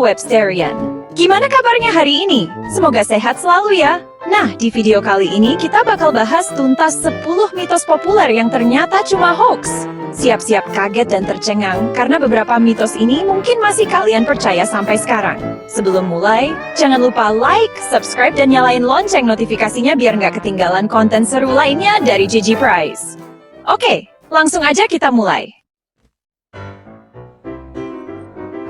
Websterian. Gimana kabarnya hari ini? Semoga sehat selalu ya. Nah, di video kali ini kita bakal bahas tuntas 10 mitos populer yang ternyata cuma hoax. Siap-siap kaget dan tercengang, karena beberapa mitos ini mungkin masih kalian percaya sampai sekarang. Sebelum mulai, jangan lupa like, subscribe, dan nyalain lonceng notifikasinya biar nggak ketinggalan konten seru lainnya dari Gigi Prize. Oke, langsung aja kita mulai.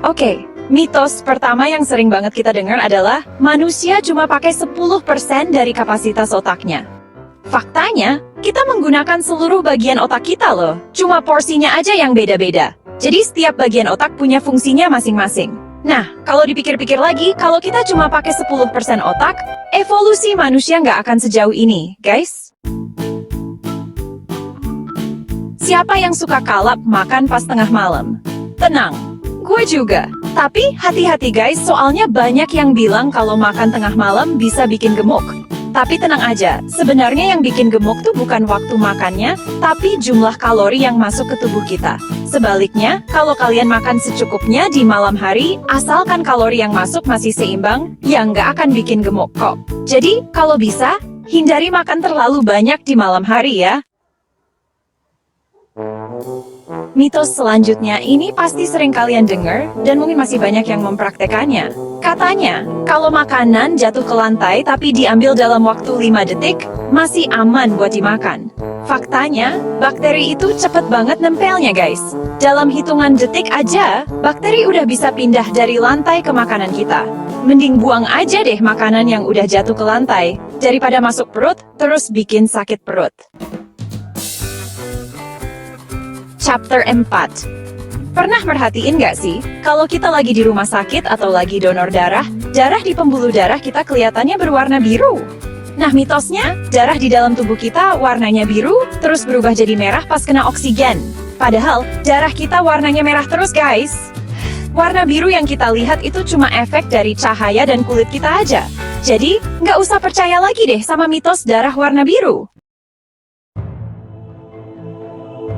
Oke, mitos pertama yang sering banget kita dengar adalah manusia cuma pakai 10% dari kapasitas otaknya. Faktanya, kita menggunakan seluruh bagian otak kita loh, cuma porsinya aja yang beda-beda. Jadi setiap bagian otak punya fungsinya masing-masing. Nah, kalau dipikir-pikir lagi, kalau kita cuma pakai 10% otak, evolusi manusia nggak akan sejauh ini, guys. Siapa yang suka kalap makan pas tengah malam? Tenang, gue juga. Tapi hati-hati guys, soalnya banyak yang bilang kalau makan tengah malam bisa bikin gemuk. Tapi tenang aja, sebenarnya yang bikin gemuk tuh bukan waktu makannya, tapi jumlah kalori yang masuk ke tubuh kita. Sebaliknya, kalau kalian makan secukupnya di malam hari, asalkan kalori yang masuk masih seimbang, ya nggak akan bikin gemuk kok. Jadi, kalau bisa, hindari makan terlalu banyak di malam hari ya. Mitos selanjutnya ini pasti sering kalian dengar, dan mungkin masih banyak yang mempraktekannya. Katanya, kalau makanan jatuh ke lantai tapi diambil dalam waktu 5 detik, masih aman buat dimakan. Faktanya, bakteri itu cepet banget nempelnya guys. Dalam hitungan detik aja, bakteri udah bisa pindah dari lantai ke makanan kita. Mending buang aja deh makanan yang udah jatuh ke lantai, daripada masuk perut, terus bikin sakit perut. Chapter 4. Pernah merhatiin nggak sih, kalau kita lagi di rumah sakit atau lagi donor darah, darah di pembuluh darah kita kelihatannya berwarna biru. Nah mitosnya, darah di dalam tubuh kita warnanya biru, terus berubah jadi merah pas kena oksigen. Padahal, darah kita warnanya merah terus guys. Warna biru yang kita lihat itu cuma efek dari cahaya dan kulit kita aja. Jadi, nggak usah percaya lagi deh sama mitos darah warna biru.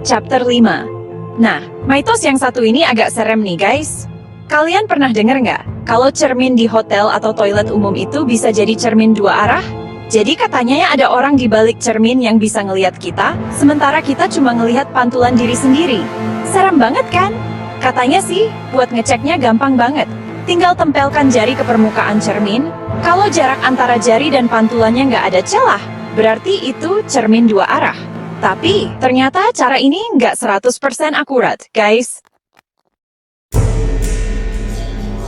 Chapter 5. Nah, mitos yang satu ini agak serem nih guys. Kalian pernah dengar nggak, kalau cermin di hotel atau toilet umum itu bisa jadi cermin dua arah? Jadi katanya ya ada orang di balik cermin yang bisa ngelihat kita, sementara kita cuma ngelihat pantulan diri sendiri. Serem banget kan? Katanya sih, buat ngeceknya gampang banget. Tinggal tempelkan jari ke permukaan cermin, kalau jarak antara jari dan pantulannya nggak ada celah, berarti itu cermin dua arah. Tapi, ternyata cara ini nggak 100% akurat, guys.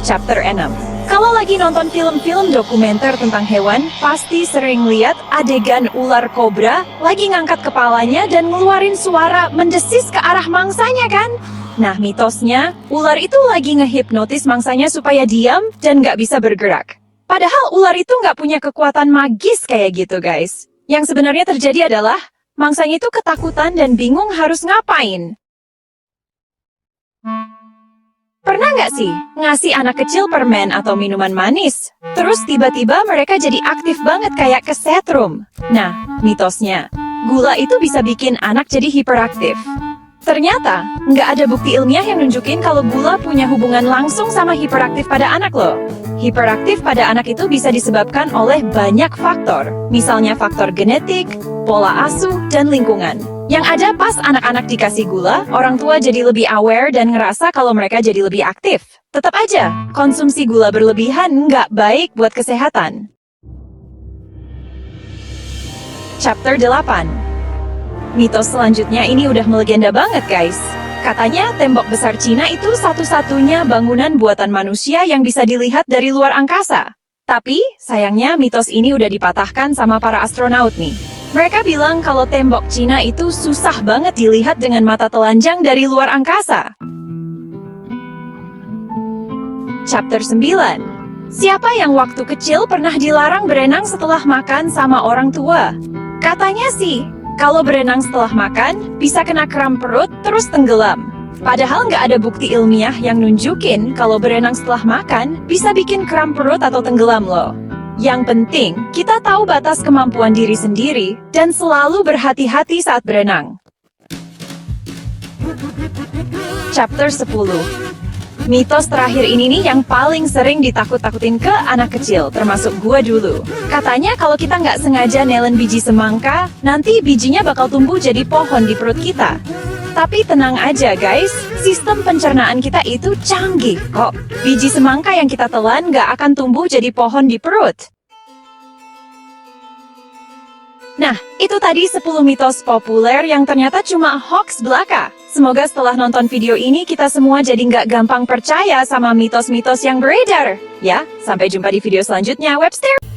Chapter 6. Kalau lagi nonton film-film dokumenter tentang hewan, pasti sering lihat adegan ular kobra lagi ngangkat kepalanya dan ngeluarin suara mendesis ke arah mangsanya kan? Nah, mitosnya, ular itu lagi ngehipnotis mangsanya supaya diam dan nggak bisa bergerak. Padahal ular itu nggak punya kekuatan magis kayak gitu, guys. Yang sebenarnya terjadi adalah mangsanya itu ketakutan dan bingung harus ngapain. Pernah nggak sih ngasih anak kecil permen atau minuman manis? Terus tiba-tiba mereka jadi aktif banget kayak kesetrum. Nah, mitosnya, gula itu bisa bikin anak jadi hiperaktif. Ternyata, nggak ada bukti ilmiah yang nunjukin kalau gula punya hubungan langsung sama hiperaktif pada anak loh. Hiperaktif pada anak itu bisa disebabkan oleh banyak faktor, misalnya faktor genetik, pola asuh, dan lingkungan. Yang ada pas anak-anak dikasih gula, orang tua jadi lebih aware dan ngerasa kalau mereka jadi lebih aktif. Tetap aja, konsumsi gula berlebihan nggak baik buat kesehatan. Chapter 8. Mitos selanjutnya ini udah melegenda banget guys. Katanya tembok besar Cina itu satu-satunya bangunan buatan manusia yang bisa dilihat dari luar angkasa. Tapi, sayangnya mitos ini udah dipatahkan sama para astronaut nih. Mereka bilang kalau tembok Cina itu susah banget dilihat dengan mata telanjang dari luar angkasa. Chapter 9. Siapa yang waktu kecil pernah dilarang berenang setelah makan sama orang tua? Katanya sih, kalau berenang setelah makan, bisa kena kram perut terus tenggelam. Padahal nggak ada bukti ilmiah yang nunjukin kalau berenang setelah makan bisa bikin kram perut atau tenggelam loh. Yang penting, kita tahu batas kemampuan diri sendiri dan selalu berhati-hati saat berenang. Chapter 10. Mitos terakhir ini nih yang paling sering ditakut-takutin ke anak kecil, termasuk gua dulu. Katanya kalau kita nggak sengaja nelen biji semangka, nanti bijinya bakal tumbuh jadi pohon di perut kita. Tapi tenang aja guys, sistem pencernaan kita itu canggih kok. Biji semangka yang kita telan nggak akan tumbuh jadi pohon di perut. Nah, itu tadi 10 mitos populer yang ternyata cuma hoax belaka. Semoga setelah nonton video ini kita semua jadi nggak gampang percaya sama mitos-mitos yang beredar. Ya, sampai jumpa di video selanjutnya, Webster!